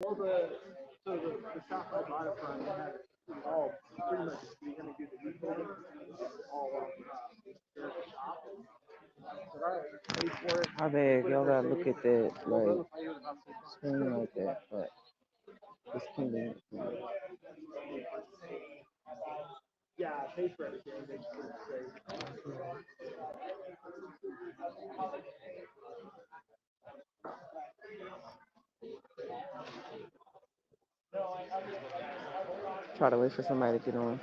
Well, the shop I bought it from, they had it all pretty much. You're gonna do the rebuilding all of their shop. But I paid for it. My bad, y'all gotta look at that Well, like notify you about 6 months. screen like that, but it's convenient for me. Yeah, I paid for everything. They just couldn't say. Try to wait for somebody to get on.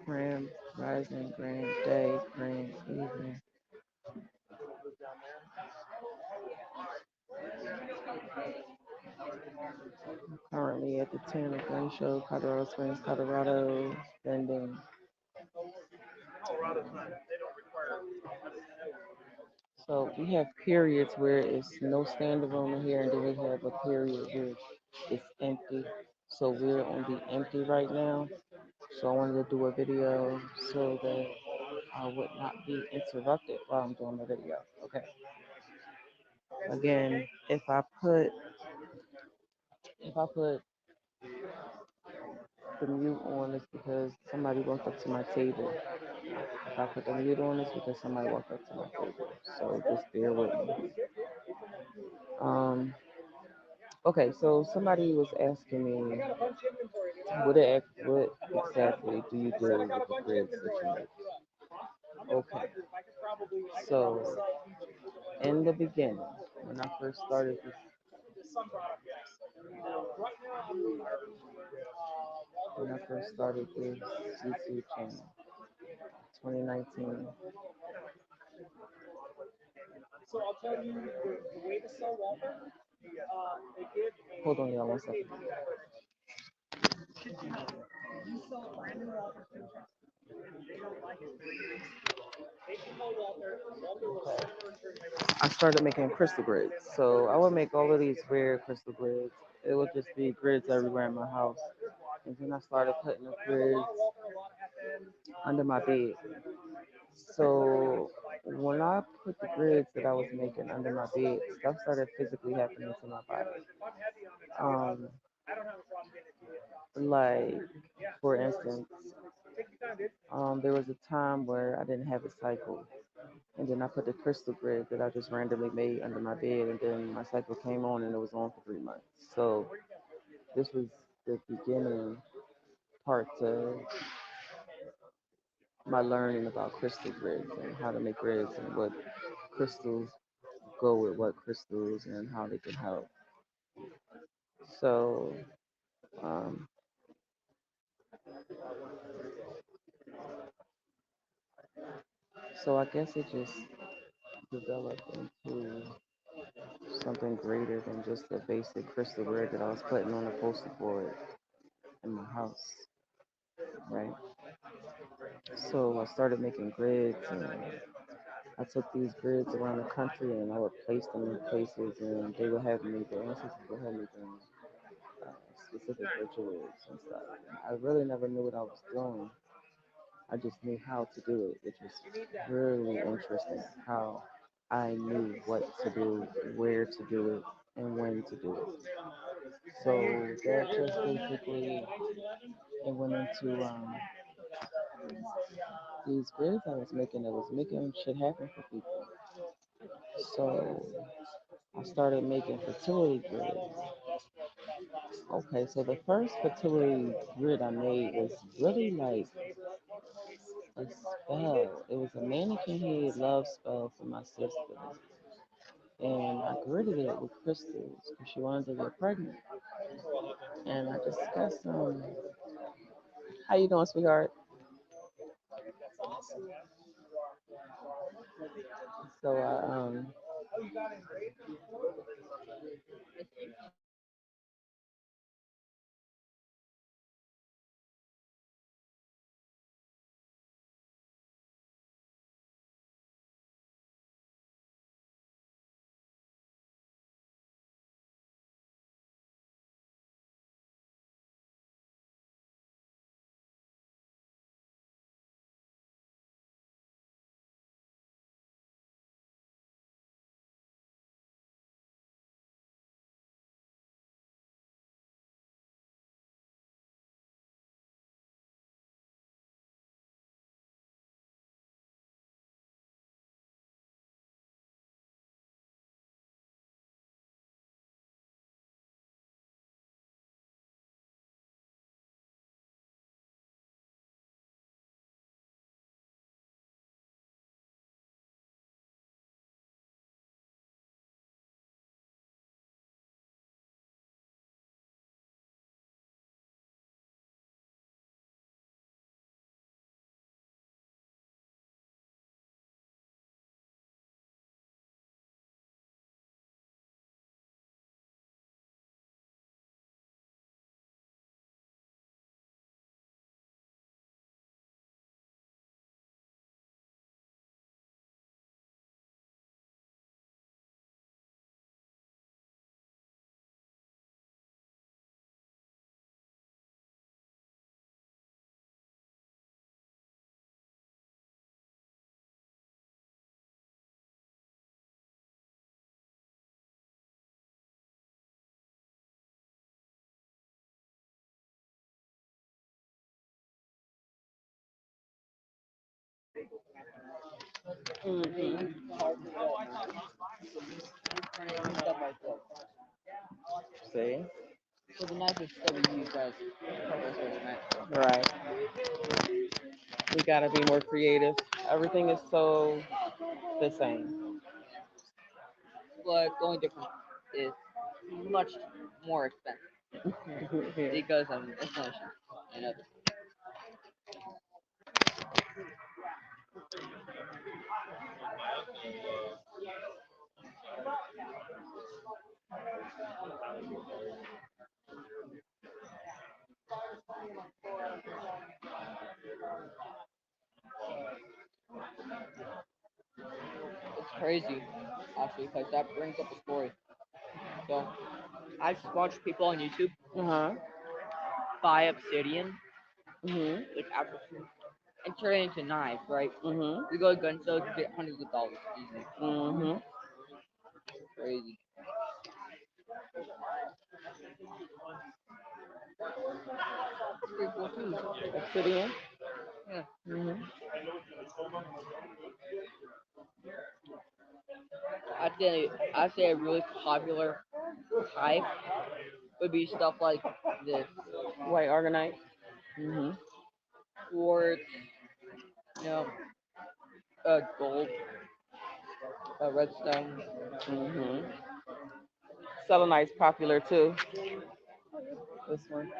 Grand rising, grand day, grand evening. Currently at the Tam McGrady Show, Colorado Springs, Colorado, spending. So we have periods where it's no standing room in here, and then we have a period where it's empty. So we're on the empty right now. So I wanted to do a video so that I would not be interrupted while I'm doing the video. Okay. Again, if I put the mute on, it's because somebody walked up to my table. If I put the mute on, it's because somebody walked up to my table. So just bear with me. Um. Okay. So somebody was asking me, what exactly do you do with the grids that you make? Okay. So in the beginning, when I first started this, when I first started this YouTube channel, 2019. Hold on, y'all, one second. I started making crystal grids. So I would make all of these weird crystal grids. It would just be grids everywhere in my house. And then I started putting the grids under my bed. So when I put the grids that I was making under my bed, stuff started physically happening to my body. Um, like for instance, there was a time where I didn't have a cycle, and then I put the crystal grid that I just randomly made under my bed, and then my cycle came on, and it was on for 3 months. So this was the beginning part to my learning about crystal grids and how to make grids and what crystals go with what crystals and how they can help. So, um, so I guess it just developed into something greater than just the basic crystal grid that I was putting on a poster board in my house, right? So I started making grids, and I took these grids around the country, and I would place them in places, and they would have me, the ancestors would have me doing specific rituals and stuff. I really never knew what I was doing. I just knew how to do it, which was really interesting. How I knew what to do, where to do it, and when to do it. So that just basically it went into these grids I was making. I was making shit happen for people. So I started making fertility grids. Okay, so the first fertility grid I made was really like a spell. It was a mannequin head love spell for my sister. And I gridded it with crystals because she wanted to get pregnant. And I discussed how you doing, sweetheart? So Mm-hmm. and stuff like that. See? So the knife is still be used as purpose was meant. Right. We gotta be more creative. Everything is so the same. But the only difference is much more expensive Yeah. because of inflation and other. It's crazy, actually, because that brings up a story. So I just watch people on YouTube Uh-huh. buy obsidian, Mhm. like after, and turn it into knives, right? Mhm. You go to gun sales, you get hundreds of dollars easily. Mhm. Crazy. That's pretty cool too. Obsidian. Yeah. Mhm. I'd say a really popular type would be stuff like this: White organite. Mhm. quartz, you know, gold, redstone. Mhm. Selenite's popular too. This one.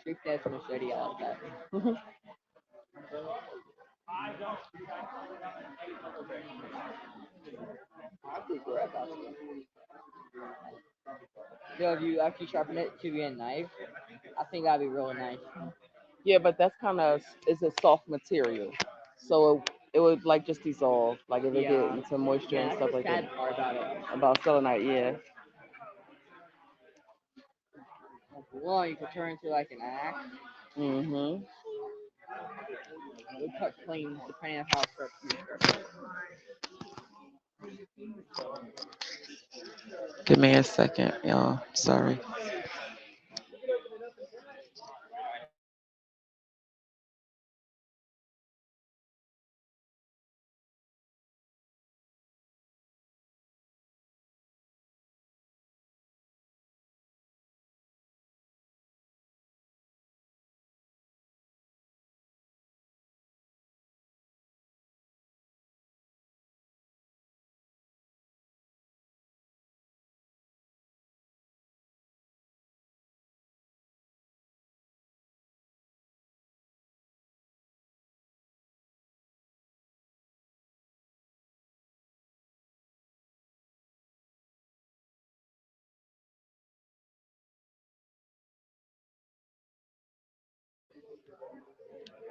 Street dance machete, I like that. Mhm. That's pretty cool. That's awesome. If you actually sharpen it to be a knife, I think that'd be really nice. Yeah, but that's kind of it's a soft material, so it would like just dissolve, like if it get Yeah, into moisture and yeah, stuff that's the like that. sad part about it. About selenite, yeah. One, you could turn into like an axe. Mhm. It would cut clean depending on how sharp you sharpen it. Give me a second, y'all. Sorry.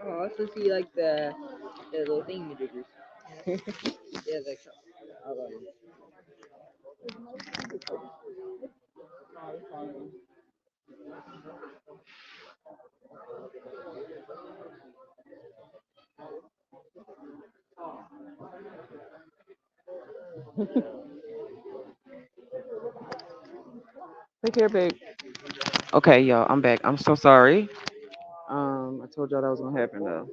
Oh, let's just see like the little thing you did. Yeah, like Take care, babe. Okay, y'all, I'm back. I'm so sorry. I told y'all that was gonna happen though.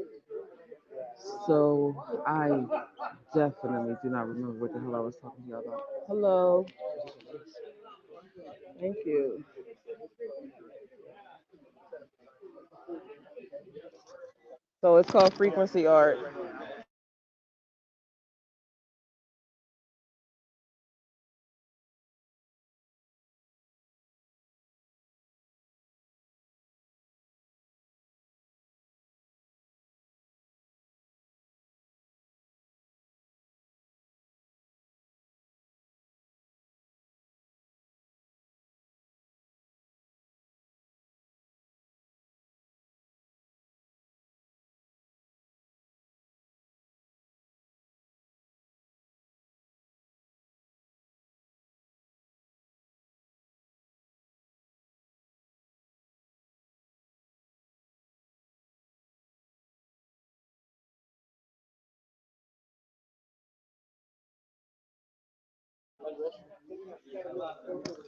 So I definitely do not remember what the hell I was talking to y'all about. Hello. Thank you. So it's called frequency art.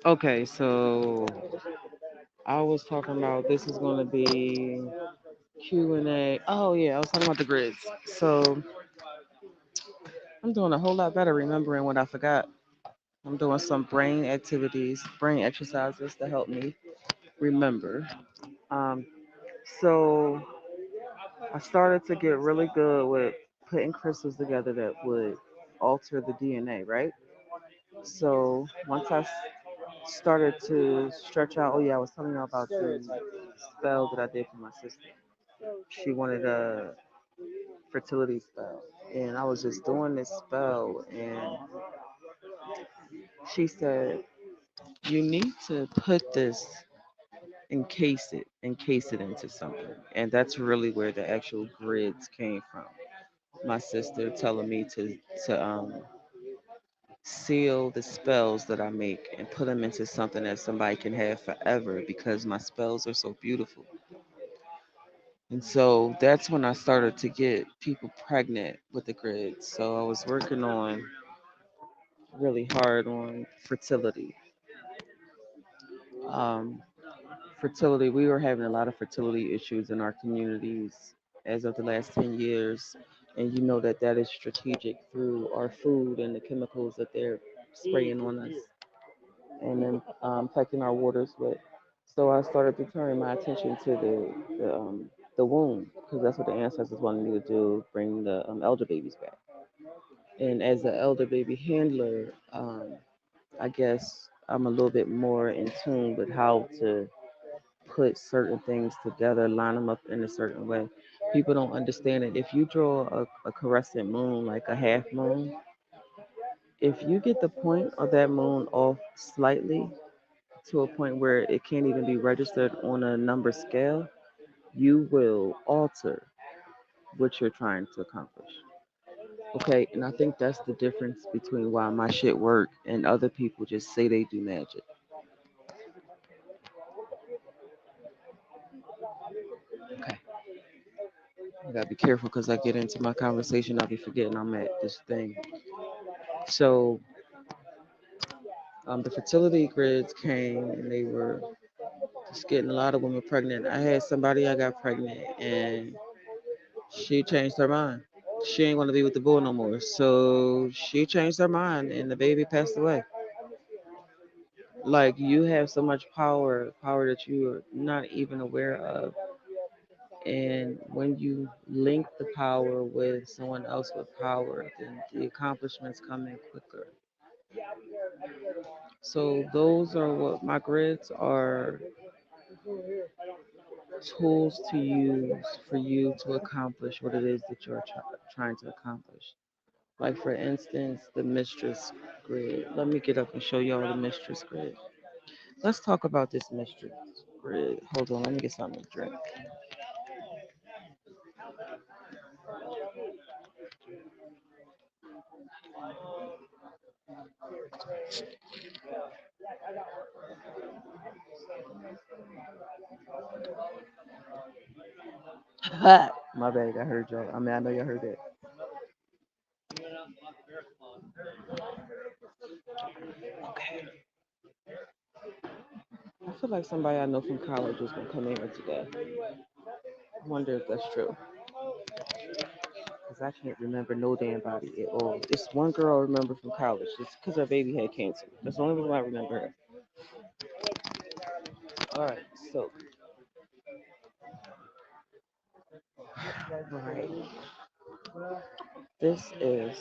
Okay, so I was talking about this is gonna be Q&A. Oh yeah, I was talking about the grids. So I'm doing a whole lot better remembering what I forgot. I'm doing some brain activities, brain exercises to help me remember. Um, so I started to get really good with putting crystals together that would alter the DNA, right? So once started to stretch out, oh yeah, I was telling you about the spell that I did for my sister. She wanted a fertility spell, and I was just doing this spell, and she said, "You need to put this, encase it into something," and that's really where the actual grids came from. My sister telling me to seal the spells that I make and put them into something that somebody can have forever because my spells are so beautiful. And so that's when I started to get people pregnant with the grids. So I was working on really hard on fertility. Um, fertility, we were having a lot of fertility issues in our communities as of the last 10 years. And you know that that is strategic through our food and the chemicals that they're spraying on us and then affecting our waters with. So I started to turn my attention to the womb because that's what the ancestors wanted me to do, bring the elder babies back. And as an elder baby handler, I guess I'm a little bit more in tune with how to put certain things together, line them up in a certain way. People don't understand it. If you draw a crescent moon, like a half moon, if you get the point of that moon off slightly to a point where it can't even be registered on a number scale, you will alter what you're trying to accomplish. Okay, and I think that's the difference between why my shit work and other people just say they do magic. Okay, I gotta be careful because I get into my conversation, I'll be forgetting I'm at this thing. So the fertility grids came and they were just getting a lot of women pregnant. I had somebody I got pregnant and she changed her mind. She ain't want to be with the bull no more. So she changed her mind and the baby passed away. Like you have so much power, power that you are not even aware of. And when you link the power with someone else with power, then the accomplishments come in quicker. So those are what my grids are, tools to use for you to accomplish what it is that you're trying to accomplish. Like for instance, the mistress grid. Let me get up and show y'all the mistress grid. Let's talk about this mistress grid. Hold on, let me get something to drink. My bad, I heard y'all. I mean, I know y'all heard that. Okay. I feel like somebody I know from college is gonna come in here today. I wonder if that's true. Because I can't remember no damn body at all. This one girl I remember from college. It's because her baby had cancer. That's the only reason I remember her. All right, so, all right. This is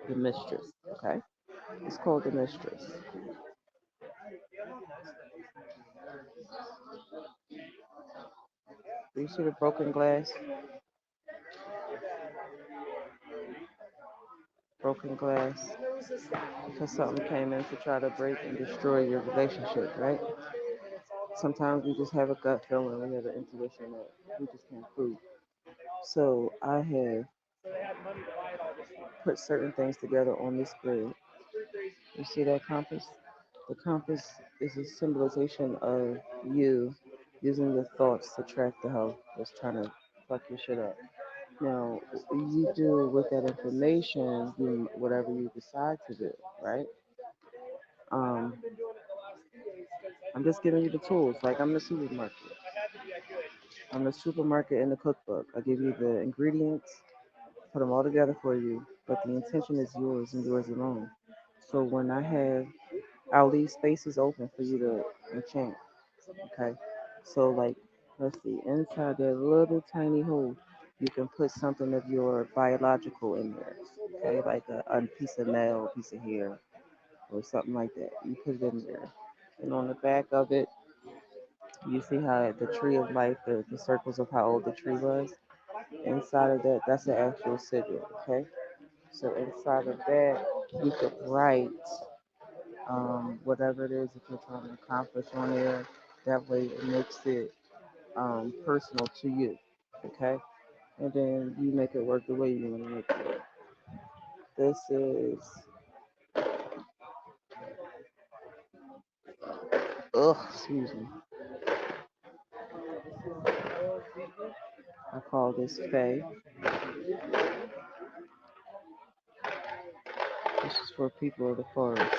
the mistress, okay? It's called the mistress. Do you see the broken glass? Broken glass. Because something came in to try to break and destroy your relationship, right? Sometimes we just have a gut feeling, we have an intuition that we just can't prove. So I have put certain things together on this grid. You see that compass? The compass is a symbolization of you using your thoughts to track the hell that's trying to fuck your shit up. Now, you do with that information, you whatever you decide to do, right? Um, I'm just giving you the tools, like I'm the supermarket. I'm the supermarket and the cookbook. I give you the ingredients, put them all together for you, but the intention is yours and yours alone. So when I have, I'll leave spaces open for you to enchant. Okay. So like, let's see, inside that little tiny hole, you can put something of your biological in there. Okay, like a piece of nail, a piece of hair, or something like that. You put it in there. And on the back of it, you see how the tree of life, the circles of how old the tree was. Inside of that, that's the actual sigil. Okay. So inside of that, you could write whatever it is that you're trying to accomplish on there. That way, it makes it personal to you. Okay, and then you make it work the way you want to make it work. This is, excuse me. I call this Fae. This is for people of the forest,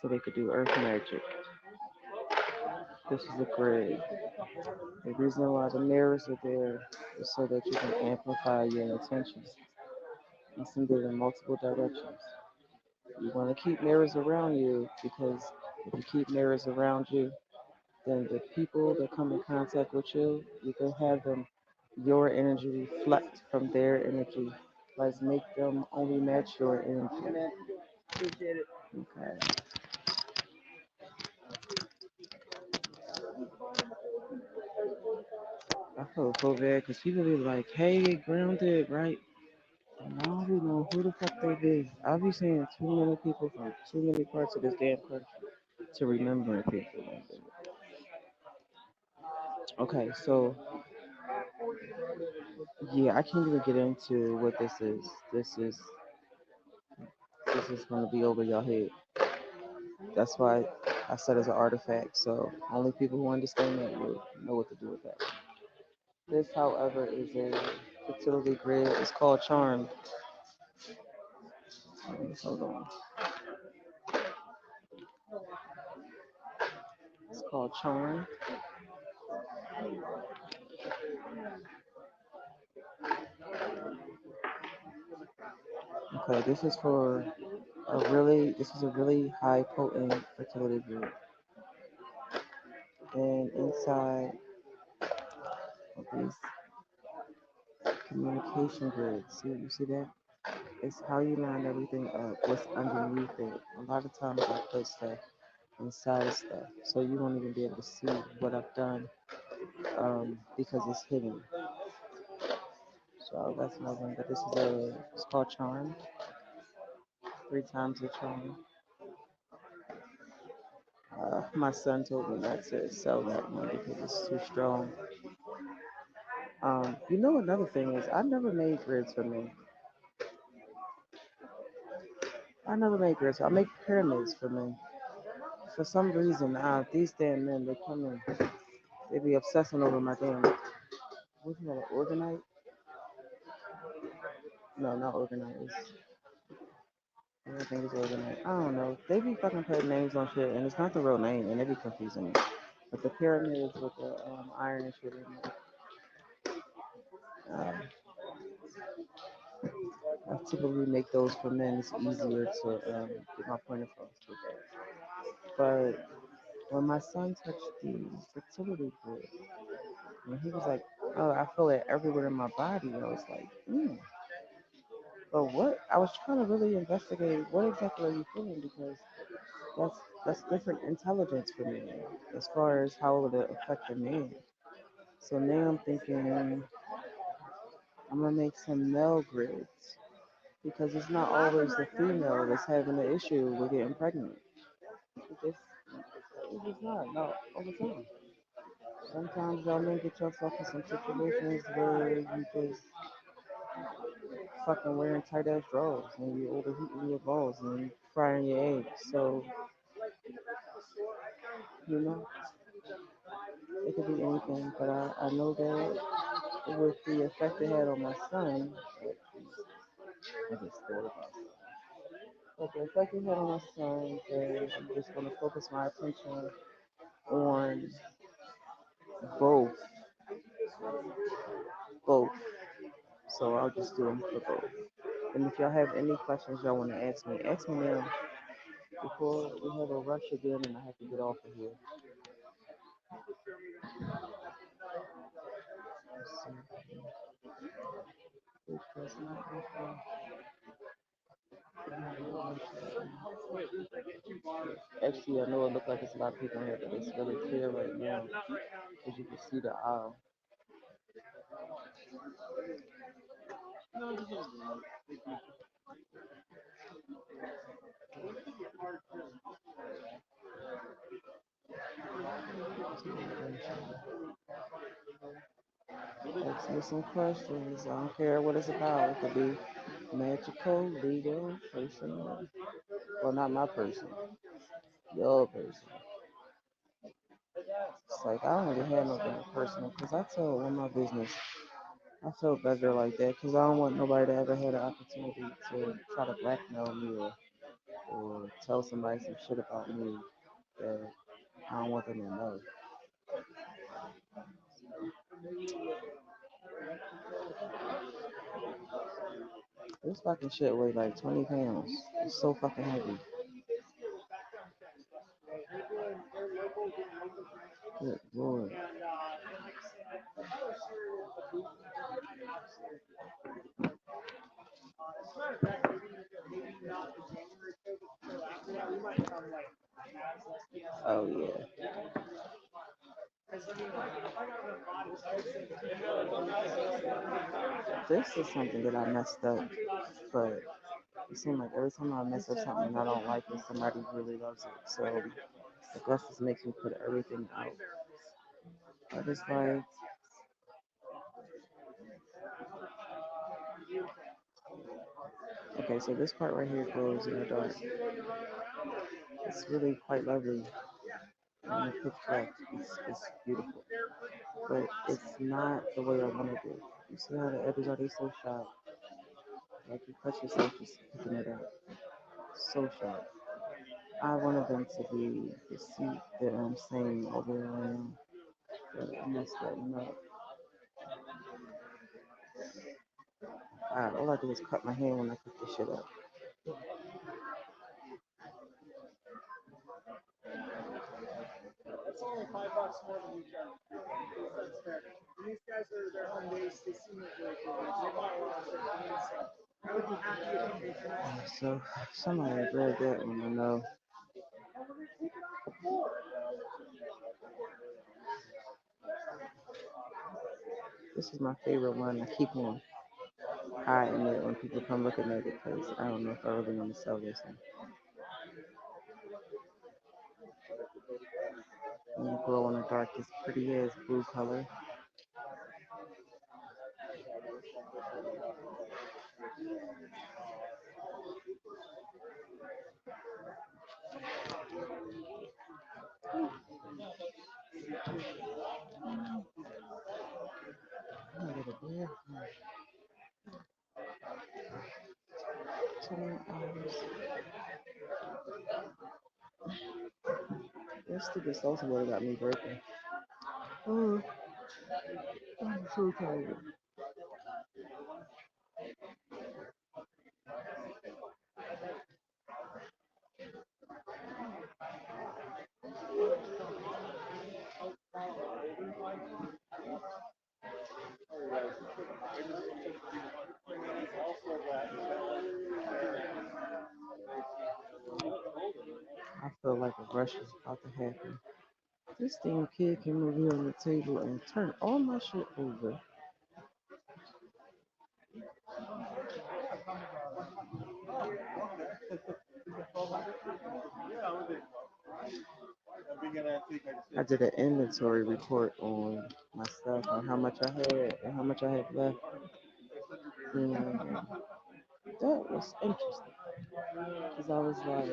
so they could do earth magic. This is a grid. The reason why the mirrors are there is so that you can amplify your intentions and send it in multiple directions. You want to keep mirrors around you because if you keep mirrors around you, then the people that come in contact with you, you can have them, your energy reflect from their energy. Let's make them only match your energy. Okay. I feel so bad because people be like, hey, grounded, right? And I don't be knowing who the fuck they be. I be seeing too many people from too many parts of this damn country to remember people like that. Okay, so yeah, I can't even get into what this is. This is gonna be over your head. That's why I said it's an artifact. So only people who understand that will know what to do with that. This, however, is a fertility grid. It's called Charm. Hold on. It's called Charm. Okay, this is a really high potent fertility grid. And inside of these communication grids, you see that? It's how you line everything up, what's underneath it. A lot of times I put stuff inside of stuff, so you won't even be able to see what I've done because it's hidden. So that's another one. But it's called Charm, three times the charm. My son told me not to sell that one because it's too strong. Another thing is I never made grids for me. I never make grids. I make pyramids for me. For some reason, these damn men, they come in, they be obsessing over my damn, what's that, organite? No, not organite. I think it's organite. I don't know. They be fucking putting names on shit, and it's not the real name, and they be confusing me. But the pyramids with the iron and shit in it, um, I typically make those for men. It's easier to get my point across with that. But when my son touched the fertility grid, and he was like, "Oh, I feel it everywhere in my body," I was like, But what? I was trying to really investigate what exactly are you feeling because that's that's different intelligence for me as far as how it would affect a man. So now I'm thinking I'm gonna make some male grids because it's not always the female that's having the issue with getting pregnant. It's just, it's just not all the time. Sometimes y'all men get yourself in some situations where you just fucking wearing tight ass drawers and you overheating your balls and frying your eggs. So, you know, it could be anything, but I know that with the effect it had on my son, I just thought about it. But the effect it had on my son, I'm just going to focus my attention on Both, both. So I'll just do them for both. And if y'all have any questions y'all want to ask me now before we have a rush again and I have to get off of here. Let's see. Which does not equal. Actually, I know it looks like it's a lot of people in here, but it's really clear right now because you can see the aisle. Ask me some questions. I don't care what it's about. It could be magical, legal, personal. Well, not my person, your person. It's like I don't really have nothing personal because I tell all my business. I feel better like that because I don't want nobody to ever have the opportunity to try to blackmail me or tell somebody some shit about me that I don't want them to know. This fucking shit weigh like 20 pounds. It's so fucking heavy. Good lord. Oh yeah. This is something that I messed up, but it seems like every time I mess up something I don't like it, somebody really loves it. So I guess this makes me put everything out. I just like, okay, so this part right here goes in the dark. It's really quite lovely in the pitch black. It's beautiful, but it's not the way I want to do. You see how the edges are they so sharp? Like you cut yourself just picking it up. So sharp. I wanted them to be the seat that I'm saying all the way around, but I messed that one up. All I did was cut my hand when I put this shit up. That's only $5 more than we charge. That's fair. And these guys are their home base. They seem like they bought a lot of their things. So I would be happy if you patronize. So somebody grabbed that one. I know. This is my favorite one. I keep on hiding it when people come looking at it because I don't know if I really want to sell this one. And you glow in the dark, this pretty ass blue color. I get a bad $20. This stupid salsa water got me breaking. Oh, I'm so tired. I feel like a rush is about to happen. This damn kid came over here on the table and turned all my shit over. I did an inventory report on my stuff and how much I had and how much I had left. And that was interesting because I was like,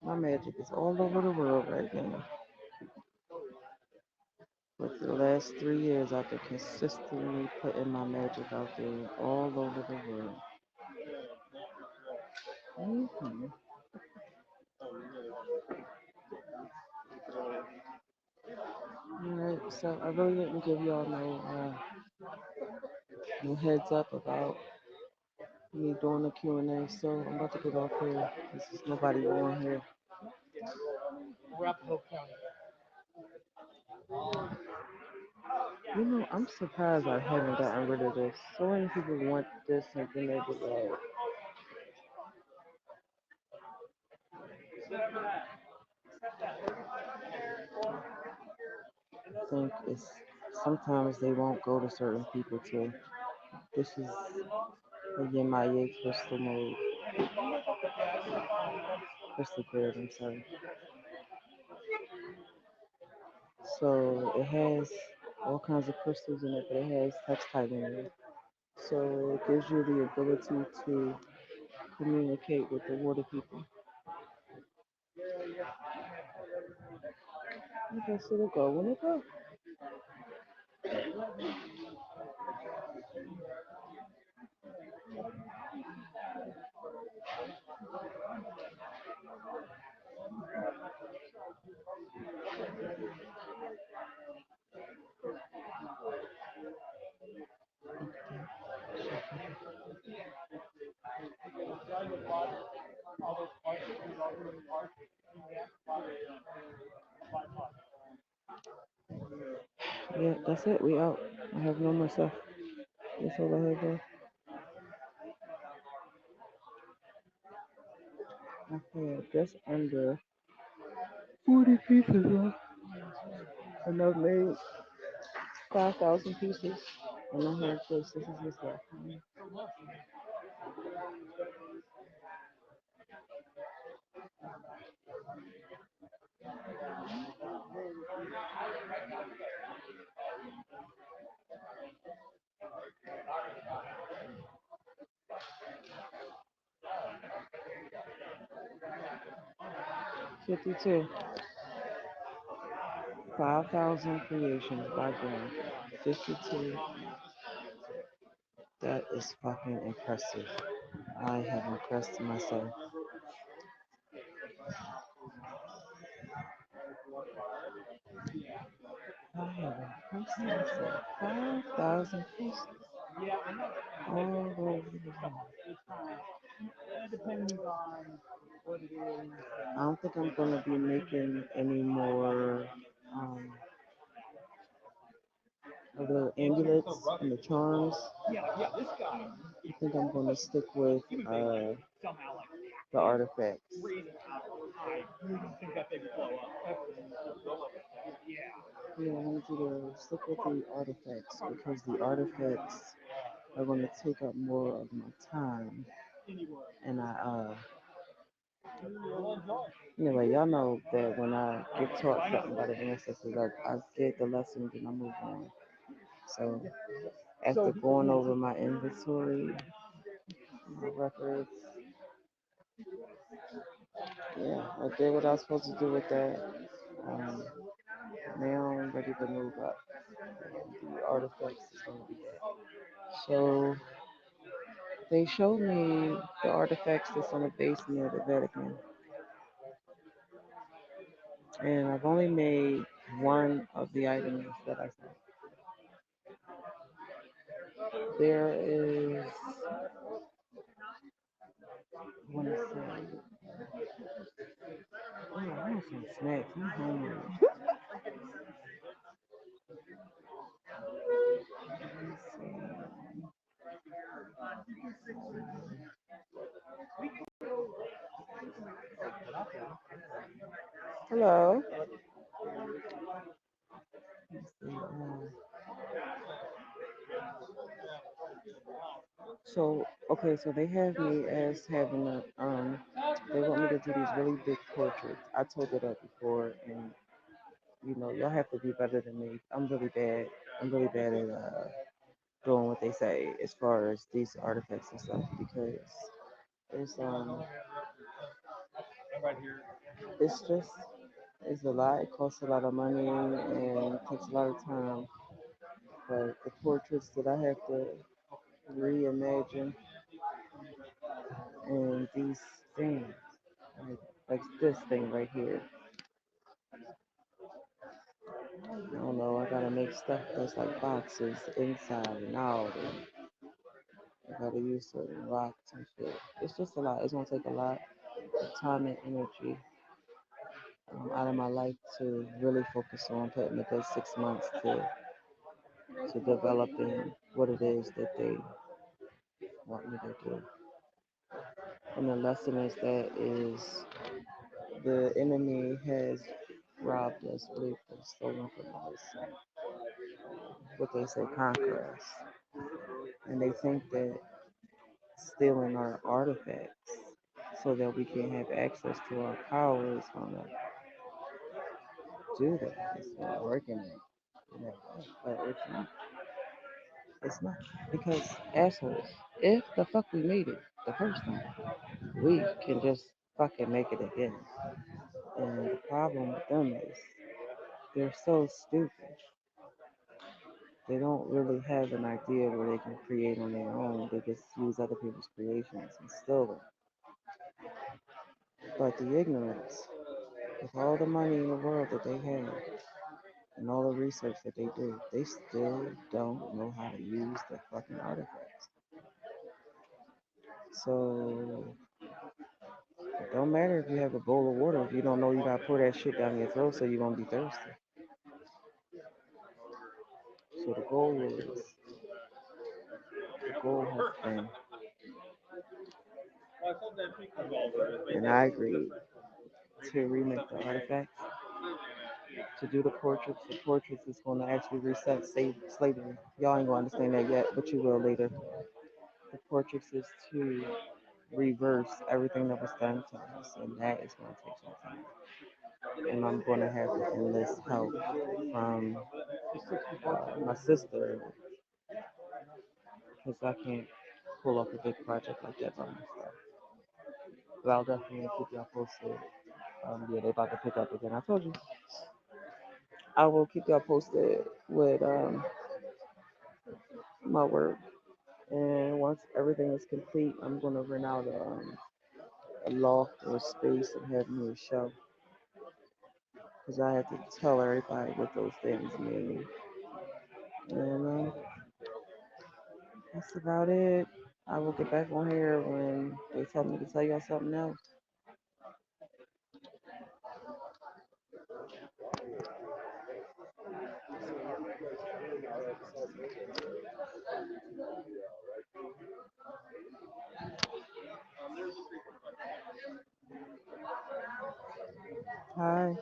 my magic is all over the world right now. But for the last 3 years, I've been consistently putting my magic out there all over the world. Hmm. So I really didn't give y'all no heads up about me doing the Q&A. So I'm about to get off here. There's nobody on here. Arapahoe County. You know, I'm surprised I haven't gotten rid of this. So many people want this and then they get like, think it's sometimes they won't go to certain people too. This is a Yemaye crystal mode, crystal grid, I'm sorry. So it has all kinds of crystals in it, but it has textile in it. So it gives you the ability to communicate with the water people. I guess it'll go when it go. 'Cause yeah, that's it. We out. I have no more stuff. That's all I have left. I had just under 40 pieces left, and I've made 5,000 pieces, and I have just this is just left. 52. 5,000 creations by Graham. 52. That is fucking impressive. I have impressed myself. I have impressed myself. 5,000 pieces all over the world. I don't think I'm gonna be making any more um, of the amulets and the charms. I think I'm gonna stick with the artifacts. Yeah, I want you to stick with the artifacts because the artifacts are going to take up more of my time. And anyway, y'all know that when I get taught something by the ancestors, I get the lessons and I move on. So after going over my inventory, my records, yeah, I did what I was supposed to do with that. Um, Now I'm ready to move up. The artifacts is going to be that. So they showed me the artifacts that's on the base near the Vatican. And I've only made one of the items that I saw. There is, I want to say, oh, I want some snacks. I'm hungry. Hello. Let's see, so okay, so they have me as having a they want me to do these really big portraits. I told you that before, and you know, y'all have to be better than me. I'm really bad. I'm really bad at doing what they say as far as these artifacts and stuff because it's it's just it's a lot. It costs a lot of money and takes a lot of time. But the portraits that I have to reimagine and these things, like, like this thing right here, I don't know. I gotta make stuff that's like boxes inside and out, and I gotta use certain rocks and shit. It's just a lot. It's gonna take a lot of time and energy out of my life to really focus on putting a good 6 months to developing what it is that they want me to do. And the lesson is that is the enemy has robbed us, raped us, stolen from us, and what they say, conquer us. And they think that stealing our artifacts so that we can have access to our power is gonna do that. It's not working in that way. But it's not. It's not. Because assholes, if the fuck we made it the first time, we can just fucking make it again. And the problem with them is they're so stupid. They don't really have an idea where they can create on their own. They just use other people's creations and steal them. But the ignorance, with all the money in the world that they have and all the research that they do, they still don't know how to use the fucking artifacts. So it don't matter if you have a bowl of water if you don't know you gotta pour that shit down your throat so you're gonna be thirsty. So the goal has been, and I agreed to remake the artifacts, to do the portraits. The portraits is going to actually reset slavery. Y'all ain't going to understand that yet, but you will later. The portraits is to reverse everything that was done to us, and that is going to take some time. And I'm going to have to enlist help from my sister because I can't pull off a big project like that by myself. But I'll definitely keep y'all posted. Yeah, they about to pick up again. I told you. I will keep y'all posted with my work. And once everything is complete, I'm gonna rent out a loft or a space and have me a show. Cause I have to tell everybody what those things mean. And that's about it. I will get back on here when they tell me to tell y'all something else. Hi.